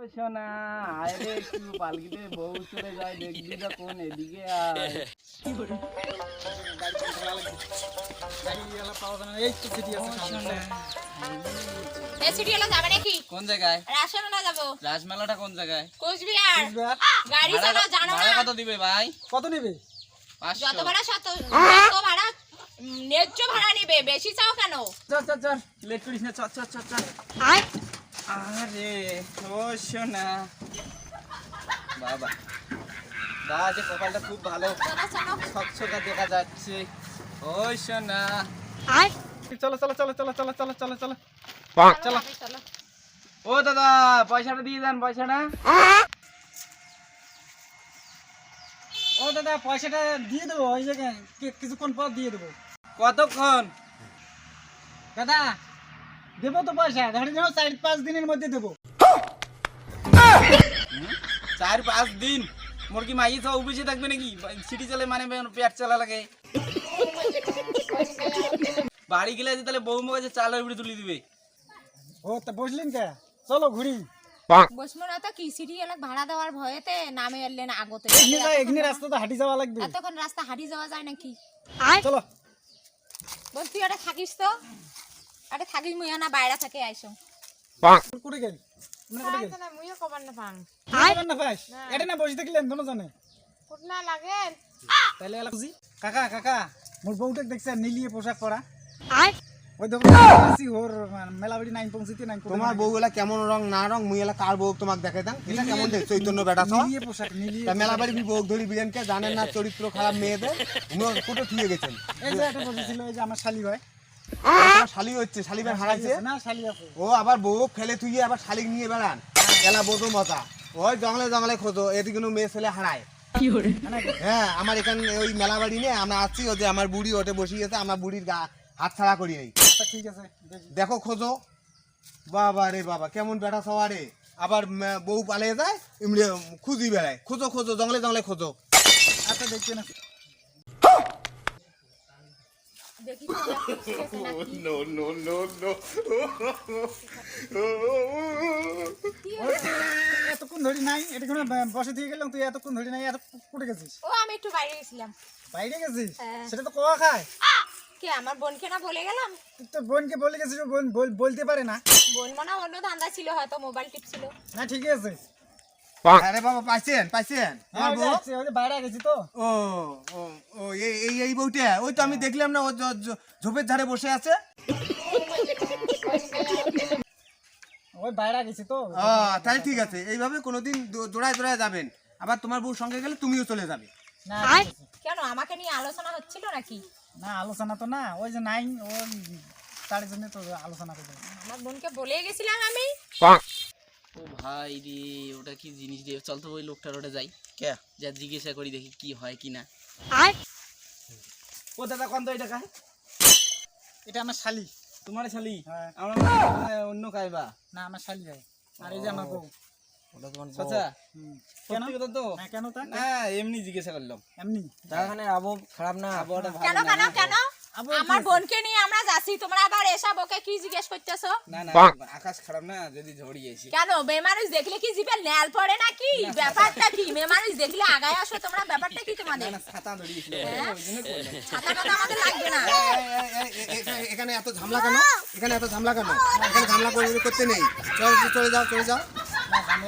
ও সোনা আয় রে একটু পালকিতে বউ চলে যায় দেখবি যখন এদিকে আয় কোন জায়গায় রাজমেলাটা কোন জায়গায় গাড়ি চালাও জানো না কত দিবে ভাই কত নেবে? 500 যত ভাড়া শত ভাড়া ন্যায্য ভাড়া নিবে বেশি চাও কেন চল লেট করিস না চল আরে ও সোনা বাবা যে কপালটা খুব ভালো স্বচ্ছতা দেখা যাচ্ছে ও সোনা চলো ও দাদা পয়সাটা দিয়ে দেন পয়সাটা ও দাদা পয়সাটা দিয়ে দেবো, ওই জায়গায় কিছুক্ষণ পর দিয়ে দেবো। কতক্ষণ দাদা দেবো তো পয়সা, ধরে নাও 4-5 দিনের মধ্যে দেবো। 4-5 দিন মোর কি মাই সব অফিসে থাকবে নাকি সিটি চলে মানে পেট চালা লাগে বাড়ি গেলে তাহলে বউ মুখে চালের উপরে তুলে দিবে ও তা বসলেন কে? চলো ঘুরি। বসমো না তো কি সিটি এলাক ভাড়া দেওয়ার ভয়েতে নামে এলেন আগতে এখানে রাস্তা তো হাঁটি যাওয়া লাগবে। এতক্ষণ রাস্তা হাঁটি যাওয়া যায় নাকি চলো বল তুই এটা থাকিস তো এটা থাকিস মুই না বাইরে থেকে আইসো করে গেল মানে করে গেল না মুইও কবার না পাং না পাস এটা না বসে থাকলেন দোনো জানে ফুটনা লাগে তাহলে এলা বুঝি কাকা মোর বউটা দেখছেন নীলিয়ে পোশাক পরা ওই দেখো আসি ওর মেলাবাড়ি 9 পৌঁছিতে 9 তোমার বউগুলা কেমন রং না রং মুই এলা কার বউ তোমাকে দেখাই দাম এটা কেমন দেখ চৈতন্য বেটা সব নীলিয়ে পোশাক নীলিয়ে তা মেলাবাড়ি বউ ধরি বিরেনকে জানেন না চরিত্র খারাপ মেয়েদের উনি কোটো থুয়ে গেছেন এই যে এটা বসেছিল এই যে আমার শালি ভাই তোমার শালি হচ্ছে শালি ভাই হারাইছে না শালি আছে ও আবার বউ ফেলে থুয়ে আবার শালিক নিয়ে বেড়ান এলা বড় মজা ওই জঙ্গলে খোঁজো এদিকে কোনো মেয়ে ছেলে হারায় হ্যাঁ আমার এখানে ওই মেলাবাড়ি নিয়ে আমরা আছি ও যে আমার বুড়ি ওটে বসিয়েছে আমার বুড়ির গা হাত ছাড়া করি নেই আচ্ছা ঠিক আছে দেখো খোঁজো বাবা রে বাবা কেমন বেটা সবারে আবার বউ পালিয়ে যায় এমনি খুঁজি বেড়ায় খোঁজো জঙ্গলে খোঁজো আচ্ছা দেখছি না দেখি এতক্ষণ ধরি নাই এটা কোনো বসে দিয়ে গেলাম তুই এতক্ষণ ধরি নাই এত কুটে গেছিস ও আমি একটু বাইরে গেছিলাম বাইরে গেছিস হ্যাঁ। সেটা তো কোয়া খায় কে আমার বোনকে না বলে গেলাম তুই তো বোনকে বলে গেছিস ও বোন বলতে পারে না বোন মনে হয় অন্য ধান্দা ছিল হয়তো মোবাইল টিপছিল না ঠিক আছে আরে বাবা পাইছেন আমার বউ ওই যে বাইরে গেছি তো ও ও ও এই বউটা ওই তো আমি দেখলাম না ও ঝোপের ধারে বসে আছে ওই বাইরে গেছি তো তাহলে ঠিক আছে এইভাবে কোনোদিন জোড়ায় যাবেন আবার তোমার বউর সঙ্গে গেলে তুমিও চলে যাবে না ঠিক আছে। কেন আমাকে নিয়ে আলোচনা হচ্ছিল নাকি না আলোচনা তো না ওই যে নাই ও তার জন্য তো আলোচনা করতে আমার বোনকে বলে গেছিলাম আমি ও ভাই রে ওটা কি জিনিস রে চল তো ওই লোকটার ওটা যাই কে যা জিজ্ঞাসা করি দেখি কি হয় কি না ও দাদা কোন তো এটা কায় এটা আমার শালি তোমার শালি হ্যাঁ। আমরা অন্য কাইবা না আমার শালি ভাই আর এই যে আমার বউ ওটা তোমার আচ্ছা কেন সত্যি কথা তো হ্যাঁ কেন তা না এমনি জিজ্ঞাসা করলাম এমনি তাখানে আবু খারাপ না আবহাওয়াটা কেন ভালো কেন আমার বোনকে নিয়ে আমরা যাচ্ছি তোমরা আবার এসব ওকে কি জিজ্ঞেস করতেছো না আকাশ খারাপ না যদি ঝড়ি এসে কেন মেয়ে মানুষ দেখলে কি জিভে ন্যাল পড়ে নাকি ব্যাপারটা কি মেয়ে মানুষ দেখলে আগায় আসো তোমরা ব্যাপারটা কি তোমাদের না ছাতা ধরিয়েছিল হ্যাঁ? ওই জন্য করলাম ছাতা টাতা আমাদের লাগবে না এখানে এত ঝামলা কেন এখানে ঝামলা করতে নেই চলে যাও না, আমি